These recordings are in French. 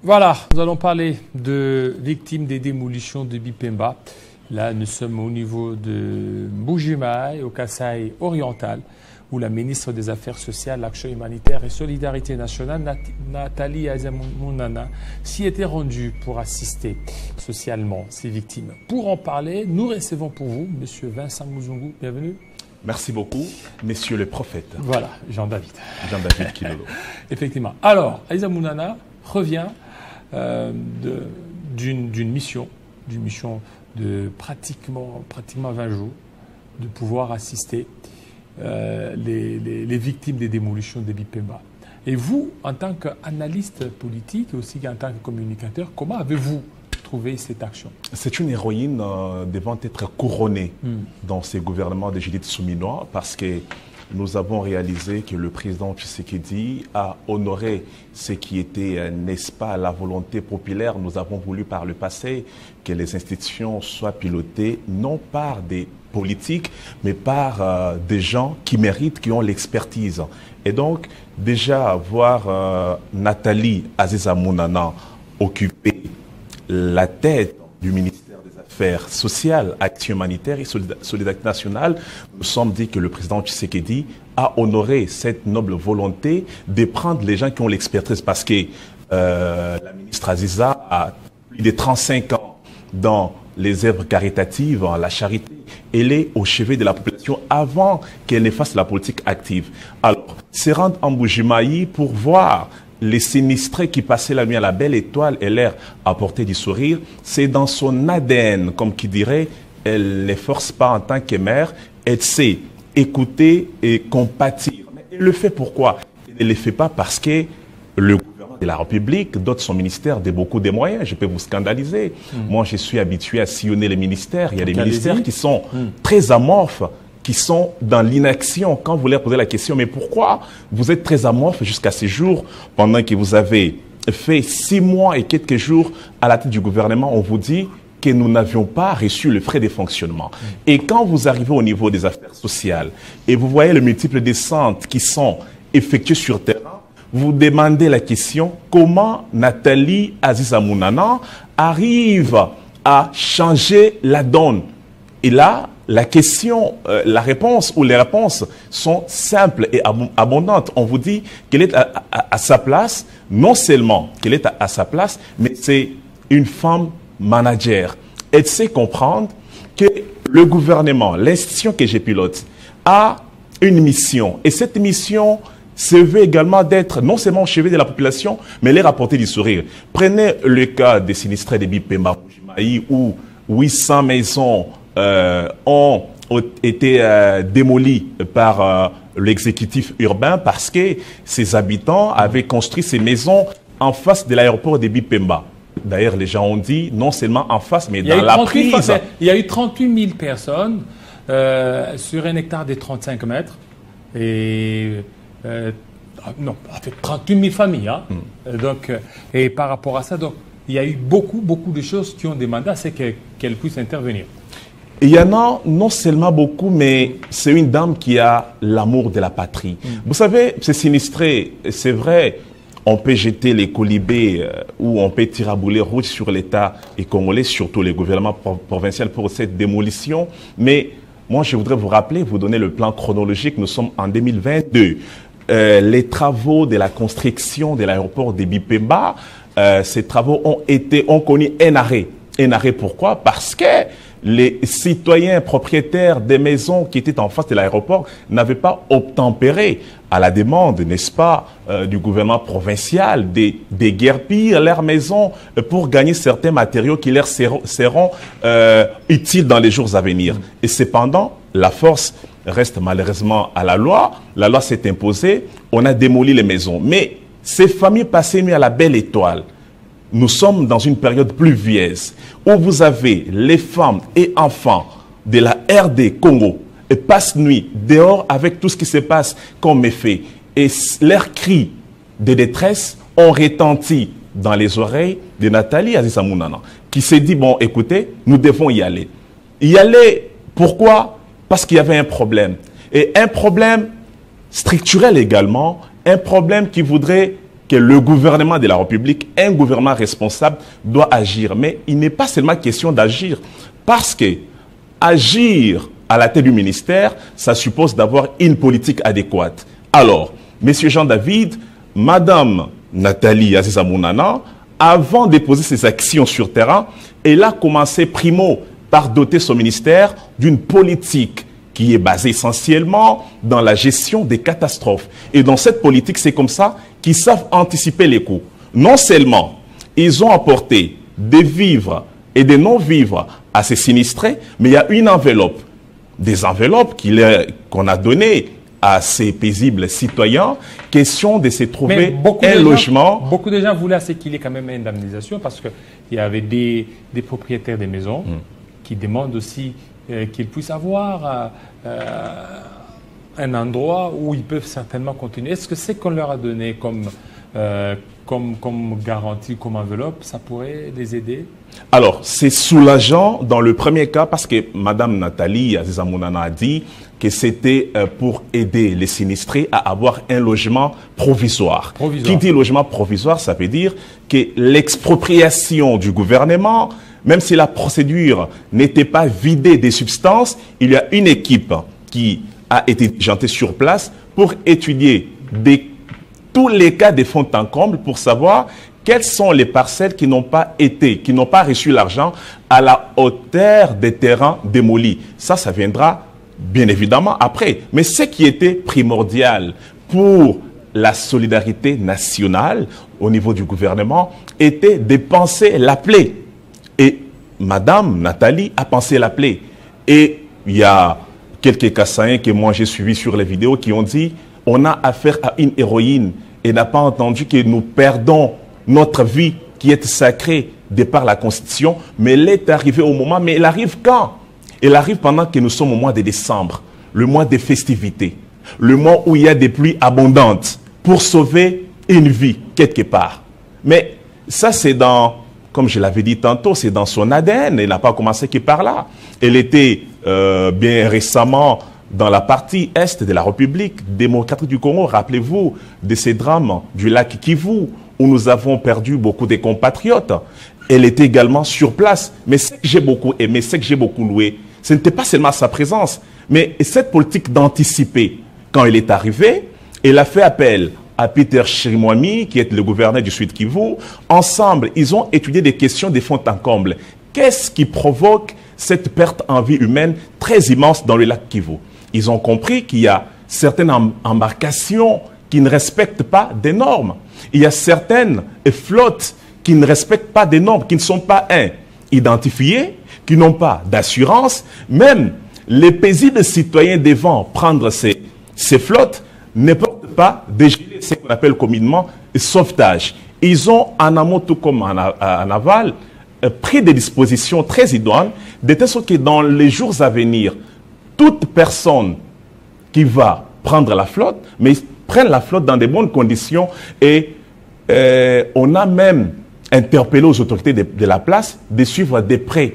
Voilà, nous allons parler de victimes des démolitions de Bipemba. Là, nous sommes au niveau de Mbujimayi, au Kasaï oriental, où la ministre des Affaires sociales, l'Action humanitaire et Solidarité nationale, Nathalie Azamounana, s'y était rendue pour assister socialement ces victimes. Pour en parler, nous recevons pour vous M. Vincent Muzungu. Bienvenue. Merci beaucoup, Messieurs le prophète. Voilà, Jean-David. Jean-David Kilolo. Effectivement. Alors, Azamounana revient d'une mission de pratiquement 20 jours, de pouvoir assister les victimes des démolitions de Bipemba. Et vous, en tant qu'analyste politique et aussi en tant que communicateur, comment avez-vous trouvé cette action? C'est une héroïne devant être couronnée dans ces gouvernements de Judith Suminwa, parce que nous avons réalisé que le président Tshisekedi a honoré ce qui était, n'est-ce pas, la volonté populaire. Nous avons voulu par le passé que les institutions soient pilotées non par des politiques, mais par des gens qui méritent, qui ont l'expertise. Et donc, déjà, voir Nathalie Azamounana occuper la tête du ministère des Affaires sociales, Action humanitaire et Solidarité nationale, nous sommes dit que le président Tshisekedi a honoré cette noble volonté de prendre les gens qui ont l'expertise, parce que la ministre Aziza a plus de 35 ans dans les œuvres caritatives, la charité. Elle est au chevet de la population avant qu'elle ne fasse la politique active. Alors, se rendre en Mbujimayi pour voir les sinistrés qui passaient la nuit à la belle étoile et l'air apporter du sourire, c'est dans son ADN, comme qui dirait, elle ne les force pas en tant que mère, elle sait écouter et compatir. Mais elle le fait pourquoi? Elle ne le fait pas parce que le gouvernement de la République dote son ministère de beaucoup de moyens. Je peux vous scandaliser. Moi, je suis habitué à sillonner les ministères. Il y a des ministères qui sont très amorphes, qui sont dans l'inaction. Quand vous leur posez la question, mais pourquoi vous êtes très amorphe jusqu'à ce jour, pendant que vous avez fait 6 mois et quelques jours à la tête du gouvernement, on vous dit que nous n'avions pas reçu le frais de fonctionnement. Et quand vous arrivez au niveau des affaires sociales et vous voyez les multiples descentes qui sont effectuées sur terrain, vous demandez la question, comment Nathalie Azamounana arrive à changer la donne? Et là, la question, la réponse ou les réponses sont simples et abondantes. On vous dit qu'elle est à sa place, non seulement qu'elle est à sa place, mais c'est une femme manager. Elle sait comprendre que le gouvernement, l'institution que je pilote, a une mission. Et cette mission se veut également d'être non seulement au chevet de la population, mais les rapporter du sourire. Prenez le cas des sinistrés de Bipemba, où 800 maisons ont été démolis par l'exécutif urbain parce que ses habitants avaient construit ces maisons en face de l'aéroport de Bipemba. D'ailleurs, les gens ont dit non seulement en face, mais dans la prise. Il y a eu 38 000 personnes sur un hectare de 35 mètres. Et non, avec 38 000 familles. Hein. Donc, et par rapport à ça, donc, il y a eu beaucoup de choses qui ont demandé à ce qu'elle puisse intervenir. Il y en a non seulement beaucoup, mais c'est une dame qui a l'amour de la patrie. Vous savez, c'est sinistré, c'est vrai, on peut jeter les colibés ou on peut tirer à boulet rouge sur l'État et congolais, surtout les gouvernements provinciaux pour cette démolition. Mais moi, je voudrais vous rappeler, vous donner le plan chronologique, nous sommes en 2022. Les travaux de la construction de l'aéroport de Bipemba, ces travaux ont connu un arrêt. Un arrêt pourquoi? Parce que les citoyens propriétaires des maisons qui étaient en face de l'aéroport n'avaient pas obtempéré à la demande, n'est-ce pas, du gouvernement provincial, des déguerpir leurs maisons pour gagner certains matériaux qui leur seront utiles dans les jours à venir. Et cependant, la force reste malheureusement à la loi. La loi s'est imposée, on a démoli les maisons. Mais ces familles passaient nuit à la belle étoile. Nous sommes dans une période pluvieuse où vous avez les femmes et enfants de la RD Congo et passent nuit dehors avec tout ce qui se passe comme méfait. Et leurs cris de détresse ont retenti dans les oreilles de Nathalie Azamounana, qui s'est dit, bon, écoutez, nous devons y aller. Y aller, pourquoi? Parce qu'il y avait un problème. Et un problème structurel également, un problème qui voudrait que le gouvernement de la République, un gouvernement responsable, doit agir. Mais il n'est pas seulement question d'agir, parce que agir à la tête du ministère, ça suppose d'avoir une politique adéquate. Alors, M. Jean-David, Mme Nathalie Aziza Mounana, avant de poser ses actions sur terrain, elle a commencé primo par doter son ministère d'une politique qui est basée essentiellement dans la gestion des catastrophes. Et dans cette politique, c'est comme ça qu'ils savent anticiper les coûts. Non seulement ils ont apporté des vivres et des non-vivres à ces sinistrés, mais il y a une enveloppe, des enveloppes qu'on a données à ces paisibles citoyens, question de se trouver un logement. Beaucoup de gens voulaient qu'il y ait quand même une indemnisation parce qu'il y avait des propriétaires des maisons qui demandent aussi qu'ils puissent avoir un endroit où ils peuvent certainement continuer. Est-ce que c'est qu'on leur a donné comme garantie, comme enveloppe, ça pourrait les aider? Alors, c'est soulageant dans le premier cas parce que Mme Nathalie Aziza Mounana a dit que c'était pour aider les sinistrés à avoir un logement provisoire. Qui dit logement provisoire, ça veut dire que l'expropriation du gouvernement, même si la procédure n'était pas vidée des substances, il y a une équipe qui a été diligentée sur place pour étudier tous les cas de fond en comble pour savoir quelles sont les parcelles qui n'ont pas reçu l'argent à la hauteur des terrains démolis. Ça viendra bien évidemment après. Mais ce qui était primordial pour la solidarité nationale au niveau du gouvernement était de penser la plaie. Et Madame Nathalie a pensé la plaie. Et il y a quelques Kassaïens que moi j'ai suivis sur les vidéos qui ont dit on a affaire à une héroïne et n'a pas entendu que nous perdons notre vie qui est sacrée de par la Constitution, mais elle est arrivée au moment, mais elle arrive quand? Elle arrive pendant que nous sommes au mois de décembre, le mois des festivités, le mois où il y a des pluies abondantes pour sauver une vie quelque part. Mais ça c'est dans, comme je l'avais dit tantôt, c'est dans son ADN, elle n'a pas commencé que par là. Elle était bien récemment dans la partie est de la République démocratique du Congo, rappelez-vous de ces drames du lac Kivu, où nous avons perdu beaucoup de compatriotes. Elle était également sur place. Mais ce que j'ai beaucoup aimé, ce que j'ai beaucoup loué, ce n'était pas seulement sa présence, mais cette politique d'anticiper. Quand elle est arrivée, elle a fait appel à Peter Chirimwami, qui est le gouverneur du Sud Kivu. Ensemble, ils ont étudié des questions de fond en comble. Qu'est-ce qui provoque cette perte en vie humaine très immense dans le lac Kivu? Ils ont compris qu'il y a certaines embarcations qui ne respectent pas des normes. Il y a certaines flottes qui ne respectent pas des normes, qui ne sont pas identifiées, qui n'ont pas d'assurance. Même les paisibles citoyens devant prendre ces flottes ne portent pas des gilets, ce qu'on appelle communément sauvetage. Ils ont en amont, tout comme en aval, pris des dispositions très idoines, de telle sorte que dans les jours à venir, toute personne qui va prendre la flotte, mais prennent la flotte dans de bonnes conditions et on a même interpellé aux autorités de la place de suivre de près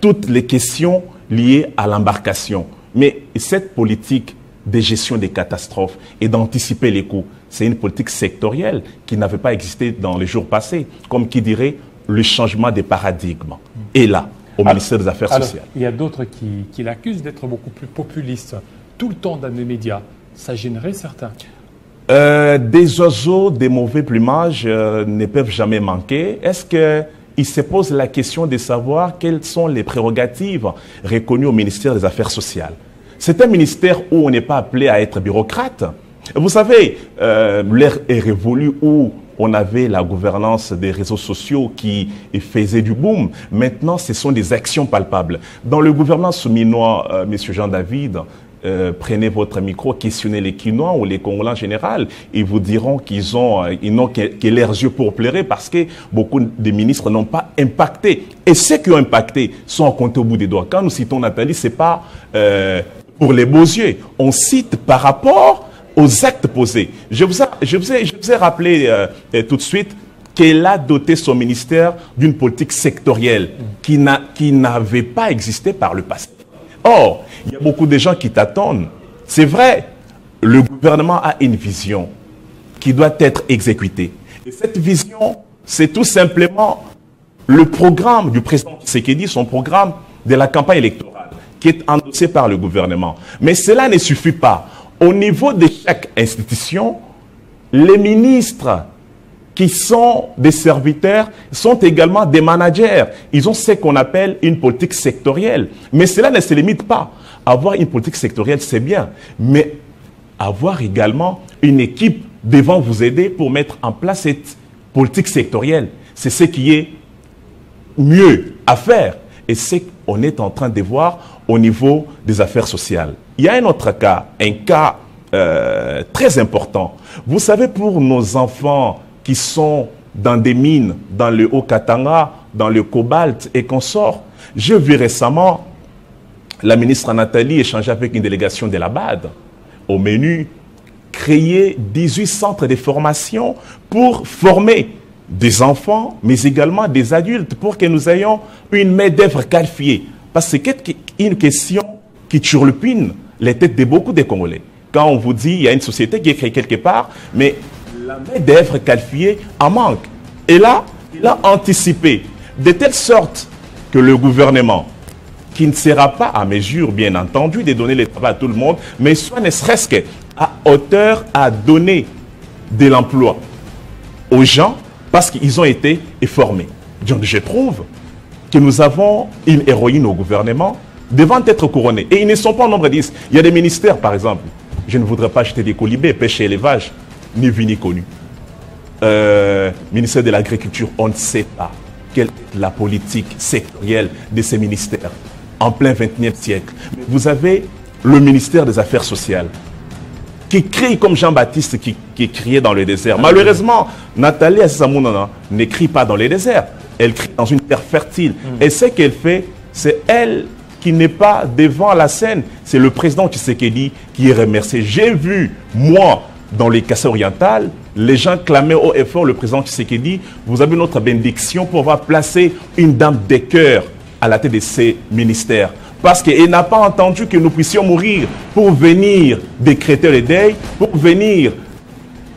toutes les questions liées à l'embarcation. Mais cette politique de gestion des catastrophes et d'anticiper les coûts, c'est une politique sectorielle qui n'avait pas existé dans les jours passés, comme qui dirait le changement des paradigmes. Et là, au ministère des Affaires sociales. Il y a d'autres qui l'accusent d'être beaucoup plus populiste. Tout le temps dans les médias, ça gênerait certains. Des oiseaux, des mauvais plumages ne peuvent jamais manquer. Est-ce qu'il se pose la question de savoir quelles sont les prérogatives reconnues au ministère des Affaires sociales? C'est un ministère où on n'est pas appelé à être bureaucrate. Vous savez, l'ère est révolue où on avait la gouvernance des réseaux sociaux qui faisait du boom. Maintenant, ce sont des actions palpables. Dans le gouvernement souminois, M. Jean-David, prenez votre micro, questionnez les Quinois ou les Congolais en général. Ils vous diront qu'ils n'ont que leurs yeux pour pleurer parce que beaucoup de ministres n'ont pas impacté. Et ceux qui ont impacté sont comptés au bout des doigts. Quand nous citons Nathalie, ce n'est pas pour les beaux yeux. On cite par rapport aux actes posés. Je vous ai rappelé tout de suite qu'elle a doté son ministère d'une politique sectorielle qui n'avait pas existé par le passé. Or, il y a beaucoup de gens qui t'attendent. C'est vrai, le gouvernement a une vision qui doit être exécutée. Et cette vision, c'est tout simplement le programme du président Tshisekedi, son programme de la campagne électorale, qui est endossé par le gouvernement. Mais cela ne suffit pas. Au niveau de chaque institution, les ministres qui sont des serviteurs sont également des managers. Ils ont ce qu'on appelle une politique sectorielle. Mais cela ne se limite pas. Avoir une politique sectorielle, c'est bien. Mais avoir également une équipe devant vous aider pour mettre en place cette politique sectorielle, c'est ce qui est mieux à faire. Et c'est qu'on est en train de voir au niveau des affaires sociales. Il y a un autre cas, très important. Vous savez, pour nos enfants qui sont dans des mines, dans le Haut-Katanga, dans le cobalt et consorts, j'ai vu récemment la ministre Nathalie échanger avec une délégation de la BAD. Au menu, créer 18 centres de formation pour former des enfants, mais également des adultes, pour que nous ayons une main-d'œuvre qualifiée. Parce que c'est une question qui turlupine les têtes de beaucoup de Congolais. Quand on vous dit qu'il y a une société qui est créée quelque part, mais la main-d'œuvre qualifiée en manque. Et là, il a anticipé de telle sorte que le gouvernement, qui ne sera pas à mesure, bien entendu, de donner le travail à tout le monde, mais soit ne serait-ce qu'à hauteur à donner de l'emploi aux gens parce qu'ils ont été formés. Donc je trouve que nous avons une héroïne au gouvernement devant être couronnée. Et ils ne sont pas en nombre 10. Il y a des ministères, par exemple. Je ne voudrais pas jeter des colibés, pêche et élevage, ni vu ni connu. Ministère de l'Agriculture, on ne sait pas quelle est la politique sectorielle de ces ministères en plein XXIe siècle. Vous avez le ministère des Affaires sociales qui crie comme Jean-Baptiste qui criait dans le désert. Malheureusement, Nathalie Assamounana n'écrit pas dans le désert. Elle crie dans une terre fertile. Et ce qu'elle fait, c'est elle qui n'est pas devant la scène. C'est le président Tshisekedi qui est remercié. J'ai vu, moi, dans les Kassai orientales, les gens clamaient haut et fort le président Tshisekedi. Vous avez notre bénédiction pour avoir placé une dame de cœur à la tête de ces ministères. Parce qu'il n'a pas entendu que nous puissions mourir pour venir décréter le deuil, pour venir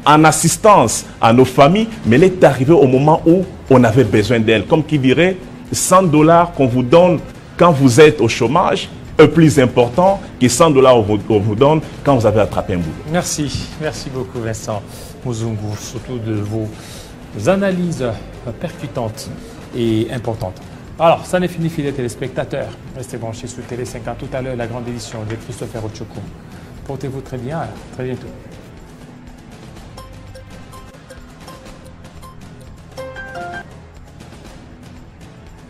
en assistance à nos familles, mais elle est arrivée au moment où on avait besoin d'elle. Comme qui dirait, 100 $ qu'on vous donne quand vous êtes au chômage est plus important que 100 $ qu'on vous donne quand vous avez attrapé un boulot. Merci. Merci beaucoup Vincent Muzungu, surtout de vos analyses percutantes et importantes. Alors, ça n'est fini, fidèles téléspectateurs. Restez branchés sur Télé 5 ans. Tout à l'heure, la grande édition de Christopher Ochokou. Portez-vous très bien. À très bientôt.